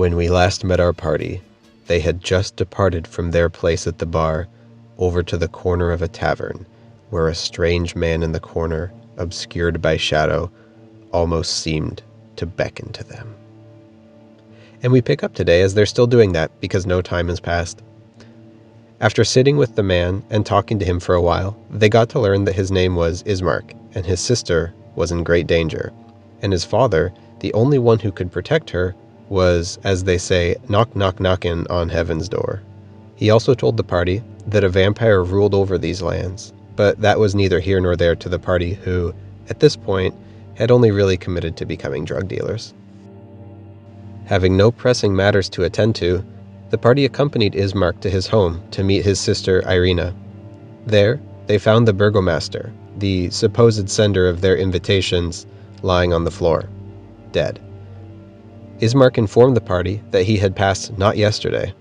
When we last met our party, they had just departed from their place at the bar over to the corner of a tavern, where a strange man in the corner, obscured by shadow, almost seemed to beckon to them. And we pick up today as they're still doing that because no time has passed. After sitting with the man and talking to him for a while, they got to learn that his name was Ismark, and his sister was in great danger, and his father, the only one who could protect her, was, as they say, knocking on heaven's door. He also told the party that a vampire ruled over these lands, but that was neither here nor there to the party who, at this point, had only really committed to becoming drug dealers. Having no pressing matters to attend to, the party accompanied Ismark to his home to meet his sister Irina. There, they found the burgomaster, the supposed sender of their invitations, lying on the floor, dead. Ismark informed the party that he had passed not yesterday.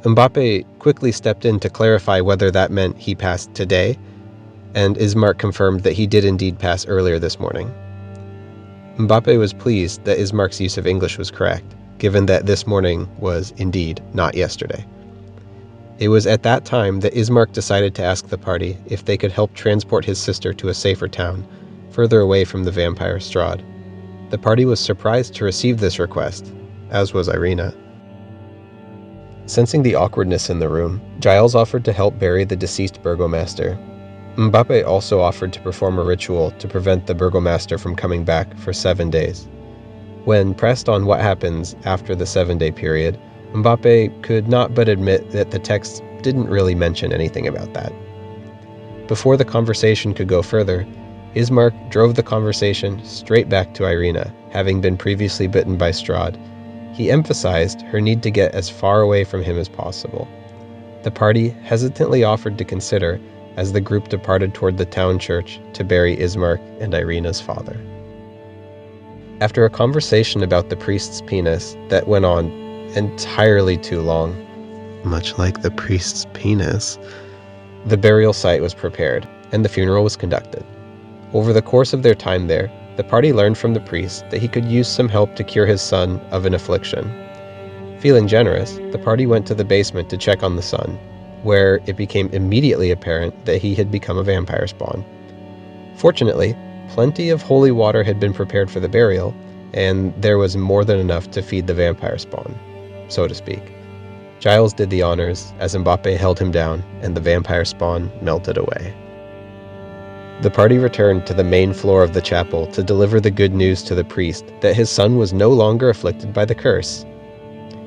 Mbappe quickly stepped in to clarify whether that meant he passed today, and Ismark confirmed that he did indeed pass earlier this morning. Mbappe was pleased that Ismark's use of English was correct, given that this morning was indeed not yesterday. It was at that time that Ismark decided to ask the party if they could help transport his sister to a safer town, further away from the vampire Strahd. The party was surprised to receive this request, as was Irina. Sensing the awkwardness in the room, Giles offered to help bury the deceased burgomaster. Mbappe also offered to perform a ritual to prevent the burgomaster from coming back for 7 days. When pressed on what happens after the 7-day period, Mbappe could not but admit that the text didn't really mention anything about that. Before the conversation could go further, Ismark drove the conversation straight back to Irina, having been previously bitten by Strahd. He emphasized her need to get as far away from him as possible. The party hesitantly offered to consider as the group departed toward the town church to bury Ismark and Irina's father. After a conversation about the priest's penis that went on entirely too long, much like the priest's penis, the burial site was prepared and the funeral was conducted. Over the course of their time there, the party learned from the priest that he could use some help to cure his son of an affliction. Feeling generous, the party went to the basement to check on the son, where it became immediately apparent that he had become a vampire spawn. Fortunately, plenty of holy water had been prepared for the burial, and there was more than enough to feed the vampire spawn, so to speak. Giles did the honors as Mbappe held him down and the vampire spawn melted away. The party returned to the main floor of the chapel to deliver the good news to the priest that his son was no longer afflicted by the curse.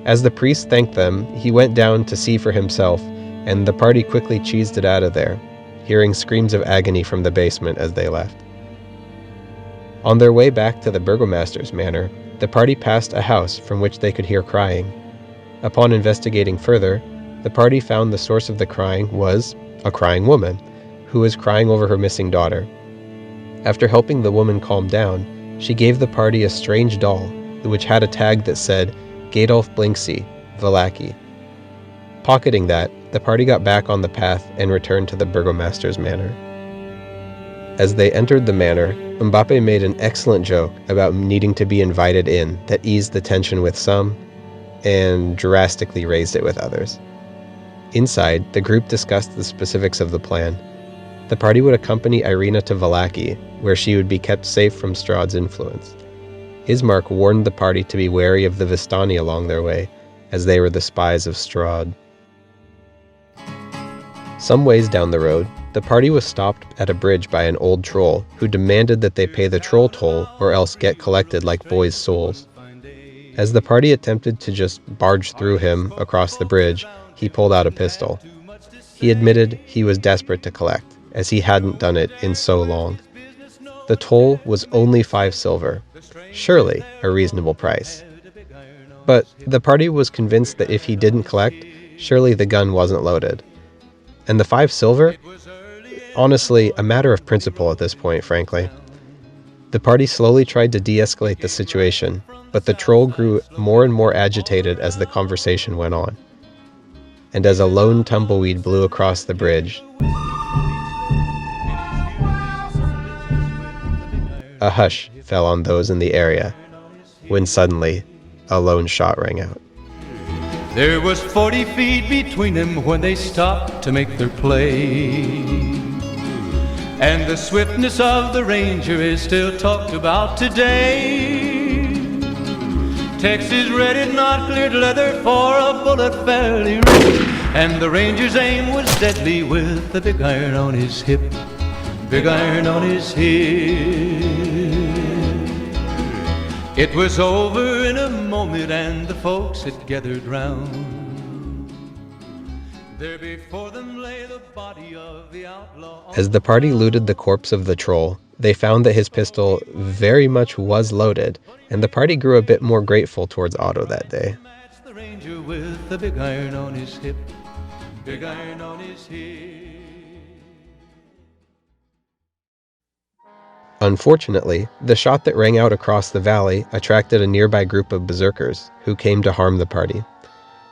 As the priest thanked them, he went down to see for himself, and the party quickly cheesed it out of there, hearing screams of agony from the basement as they left. On their way back to the burgomaster's manor, the party passed a house from which they could hear crying. Upon investigating further, the party found the source of the crying was a crying woman, who was crying over her missing daughter. After helping the woman calm down, she gave the party a strange doll, which had a tag that said, Gadolf Blinksy, Vallaki. Pocketing that, the party got back on the path and returned to the burgomaster's manor. As they entered the manor, Mbappe made an excellent joke about needing to be invited in that eased the tension with some, and drastically raised it with others. Inside, the group discussed the specifics of the plan. The party would accompany Irina to Vallaki, where she would be kept safe from Strahd's influence. Ismark warned the party to be wary of the Vistani along their way, as they were the spies of Strahd. Some ways down the road, the party was stopped at a bridge by an old troll who demanded that they pay the troll toll or else get collected like boys' souls. As the party attempted to just barge through him across the bridge, he pulled out a pistol. He admitted he was desperate to collect, as he hadn't done it in so long. The toll was only 5 silver, surely a reasonable price. But the party was convinced that if he didn't collect, surely the gun wasn't loaded. And the 5 silver? Honestly, a matter of principle at this point, frankly. The party slowly tried to de-escalate the situation, but the troll grew more and more agitated as the conversation went on. And as a lone tumbleweed blew across the bridge, a hush fell on those in the area, when suddenly, a lone shot rang out. There was 40 feet between them when they stopped to make their play. And the swiftness of the Ranger is still talked about today. Texas red had not cleared leather for a bullet fairly ripped. And the Ranger's aim was deadly with the big iron on his hip. Big iron on his hip. It was over in a moment and the folks had gathered round. There before them lay the body of the outlaw. As the party looted the corpse of the troll, they found that his pistol very much was loaded, and the party grew a bit more grateful towards Otto that day. The Ranger with the big iron on his hip. Big iron on his hip. Unfortunately, the shot that rang out across the valley attracted a nearby group of berserkers who came to harm the party.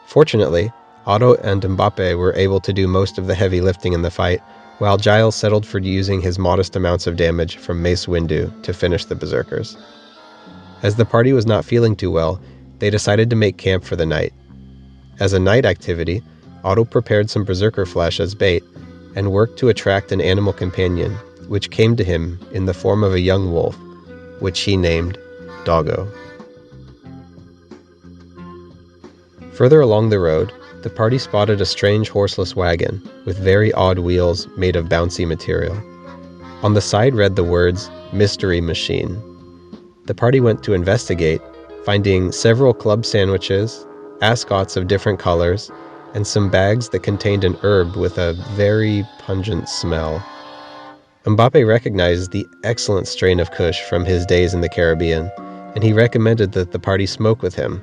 Fortunately, Otto and Mbappe were able to do most of the heavy lifting in the fight, while Giles settled for using his modest amounts of damage from Mace Windu to finish the berserkers. As the party was not feeling too well, they decided to make camp for the night. As a night activity, Otto prepared some berserker flesh as bait and worked to attract an animal companion, which came to him in the form of a young wolf, which he named Doggo. Further along the road, the party spotted a strange horseless wagon with very odd wheels made of bouncy material. On the side read the words, "Mystery Machine." The party went to investigate, finding several club sandwiches, ascots of different colors, and some bags that contained an herb with a very pungent smell. Mbappe recognized the excellent strain of Kush from his days in the Caribbean, and he recommended that the party smoke with him.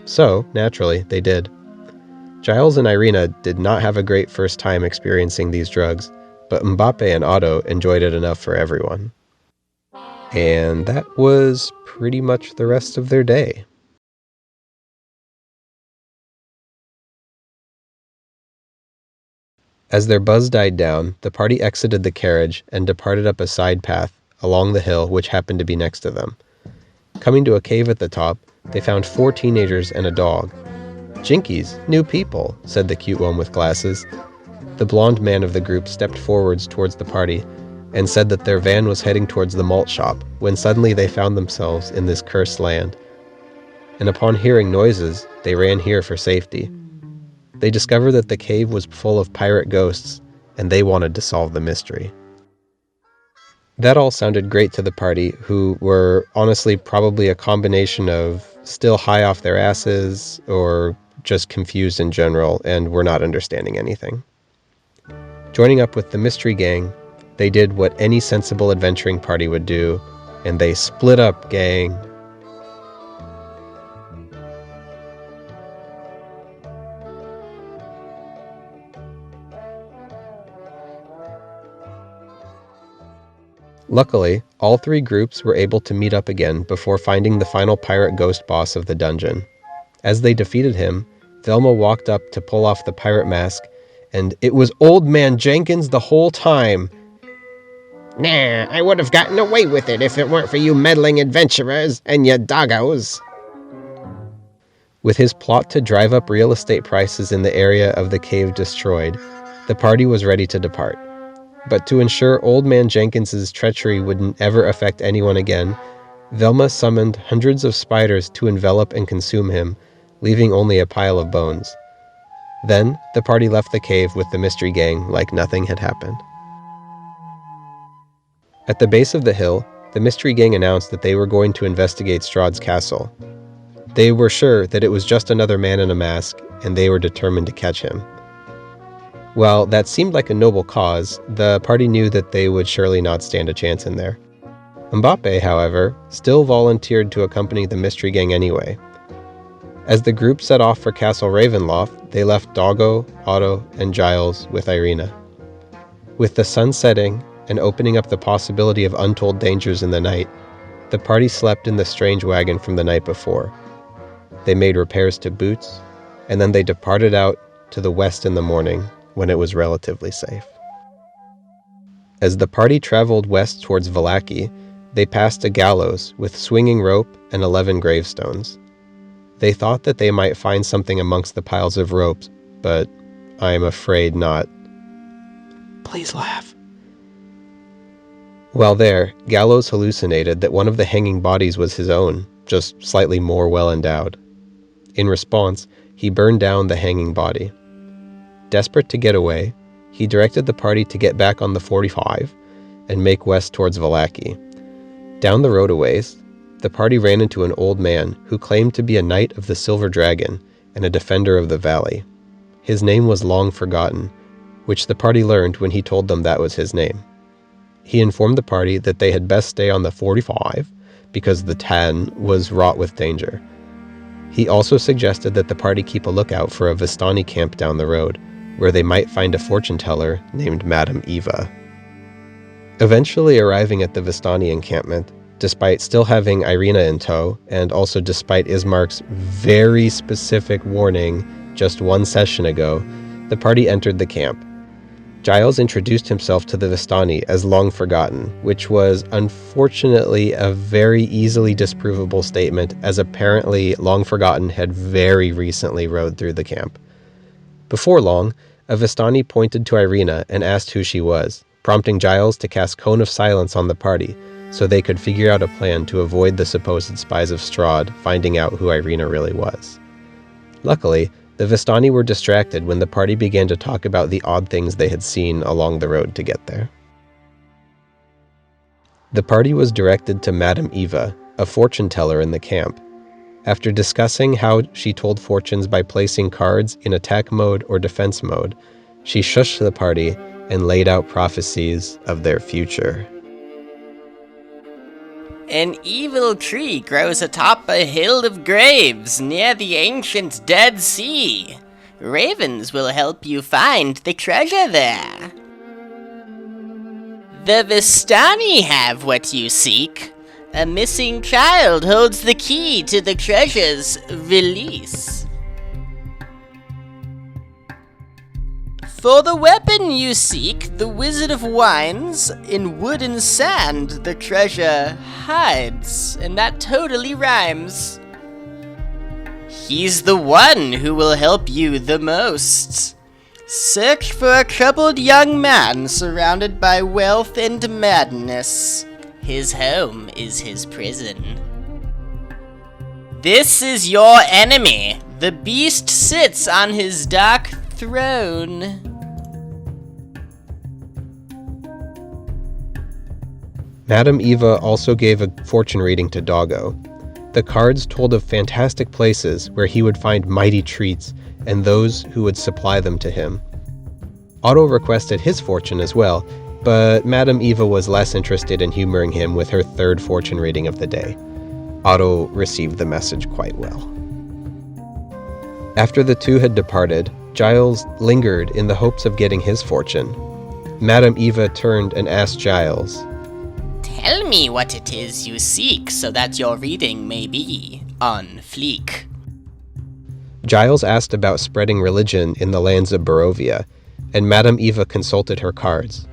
So, naturally, they did. Giles and Irina did not have a great first time experiencing these drugs, but Mbappe and Otto enjoyed it enough for everyone. And that was pretty much the rest of their day. As their buzz died down, the party exited the carriage and departed up a side path along the hill which happened to be next to them. Coming to a cave at the top, they found 4 teenagers and a dog. "Jinkies, new people," said the cute one with glasses. The blonde man of the group stepped forwards towards the party and said that their van was heading towards the malt shop when suddenly they found themselves in this cursed land. And upon hearing noises, they ran here for safety. They discovered that the cave was full of pirate ghosts, and they wanted to solve the mystery. That all sounded great to the party, who were honestly probably a combination of still high off their asses or just confused in general and were not understanding anything. Joining up with the mystery gang, they did what any sensible adventuring party would do, and they split up, gang. Luckily, all 3 groups were able to meet up again before finding the final pirate ghost boss of the dungeon. As they defeated him, Velma walked up to pull off the pirate mask, and it was Old Man Jenkins the whole time. "Nah, I would have gotten away with it if it weren't for you meddling adventurers and your doggos." With his plot to drive up real estate prices in the area of the cave destroyed, the party was ready to depart. But to ensure Old Man Jenkins's treachery wouldn't ever affect anyone again, Velma summoned hundreds of spiders to envelop and consume him, leaving only a pile of bones. Then, the party left the cave with the mystery gang like nothing had happened. At the base of the hill, the mystery gang announced that they were going to investigate Strahd's castle. They were sure that it was just another man in a mask, and they were determined to catch him. While that seemed like a noble cause, the party knew that they would surely not stand a chance in there. Mbappe, however, still volunteered to accompany the mystery gang anyway. As the group set off for Castle Ravenloft, they left Doggo, Otto, and Giles with Irina. With the sun setting and opening up the possibility of untold dangers in the night, the party slept in the strange wagon from the night before. They made repairs to boots, and then they departed out to the west in the morning, when it was relatively safe. As the party traveled west towards Vallaki, they passed a gallows with swinging rope and 11 gravestones. They thought that they might find something amongst the piles of ropes, but I'm afraid not. Please laugh. While there, Gallows hallucinated that one of the hanging bodies was his own, just slightly more well-endowed. In response, he burned down the hanging body. Desperate to get away, he directed the party to get back on the 45 and make west towards Vallaki. Down the road a ways, the party ran into an old man who claimed to be a knight of the Silver Dragon and a defender of the valley. His name was Long Forgotten, which the party learned when he told them that was his name. He informed the party that they had best stay on the 45 because the 10 was wrought with danger. He also suggested that the party keep a lookout for a Vistani camp down the road, where they might find a fortune teller named Madame Eva. Eventually arriving at the Vistani encampment, despite still having Irina in tow, and also despite Ismark's very specific warning just one session ago, the party entered the camp. Giles introduced himself to the Vistani as Long Forgotten, which was unfortunately a very easily disprovable statement, as apparently Long Forgotten had very recently rode through the camp. Before long, a Vistani pointed to Irina and asked who she was, prompting Giles to cast Cone of Silence on the party, so they could figure out a plan to avoid the supposed spies of Strahd finding out who Irina really was. Luckily, the Vistani were distracted when the party began to talk about the odd things they had seen along the road to get there. The party was directed to Madame Eva, a fortune teller in the camp. After discussing how she told fortunes by placing cards in attack mode or defense mode, she shushed the party and laid out prophecies of their future. An evil tree grows atop a hill of graves near the ancient Dead Sea. Ravens will help you find the treasure there. The Vistani have what you seek. A missing child holds the key to the treasure's release. For the weapon you seek, the Wizard of Wines, in wood and sand the treasure hides, and that totally rhymes. He's the one who will help you the most. Search for a troubled young man surrounded by wealth and madness. His home is his prison. This is your enemy. The beast sits on his dark throne. Madame Eva also gave a fortune reading to Doggo. The cards told of fantastic places where he would find mighty treats and those who would supply them to him. Otto requested his fortune as well, but Madame Eva was less interested in humoring him with her third fortune reading of the day. Otto received the message quite well. After the two had departed, Giles lingered in the hopes of getting his fortune. Madame Eva turned and asked Giles, Tell me what it is you seek so that your reading may be on fleek. Giles asked about spreading religion in the lands of Barovia, and Madame Eva consulted her cards.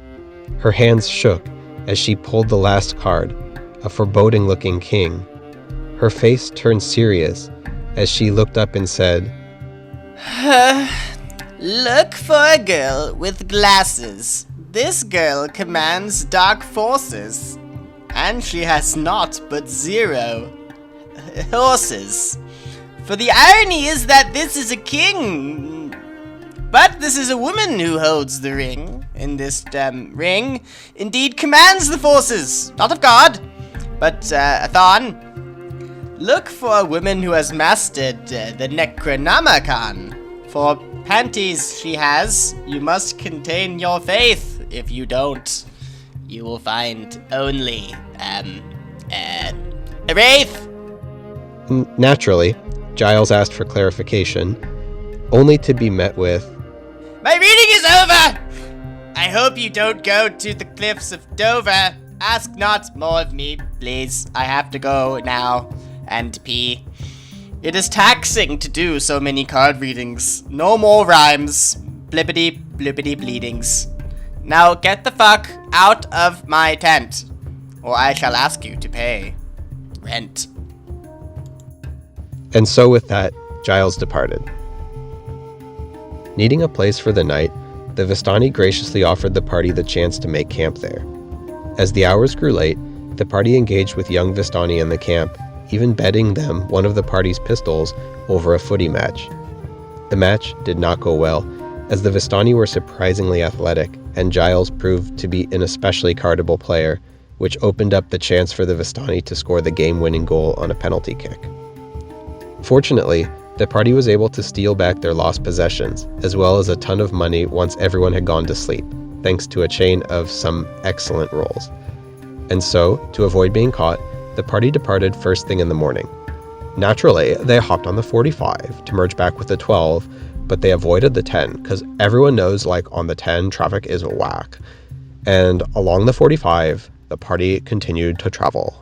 Her hands shook as she pulled the last card, a foreboding-looking king. Her face turned serious as she looked up and said, Look for a girl with glasses. This girl commands dark forces, and she has naught but 0 horses. For the irony is that this is a king, but this is a woman who holds the ring, and this ring indeed commands the forces, not of God, but Athon. Look for a woman who has mastered the Necronomicon. For panties she has, you must contain your faith. If you don't, you will find only, a wraith. Naturally, Giles asked for clarification, only to be met with, My reading is over! I hope you don't go to the cliffs of Dover. Ask not more of me, please. I have to go now and pee. It is taxing to do so many card readings. No more rhymes. Blippity blippity bleedings. Now get the fuck out of my tent, or I shall ask you to pay rent. And so with that, Giles departed. Needing a place for the night, the Vistani graciously offered the party the chance to make camp there. As the hours grew late, the party engaged with young Vistani in the camp, even betting them one of the party's pistols over a footy match. The match did not go well, as the Vistani were surprisingly athletic, and Giles proved to be an especially cardable player, which opened up the chance for the Vistani to score the game-winning goal on a penalty kick. Fortunately, the party was able to steal back their lost possessions, as well as a ton of money once everyone had gone to sleep, thanks to a chain of some excellent rolls. And so, to avoid being caught, the party departed first thing in the morning. Naturally, they hopped on the 45 to merge back with the 12, but they avoided the 10, because everyone knows, like, on the 10, traffic is whack. And along the 45, the party continued to travel.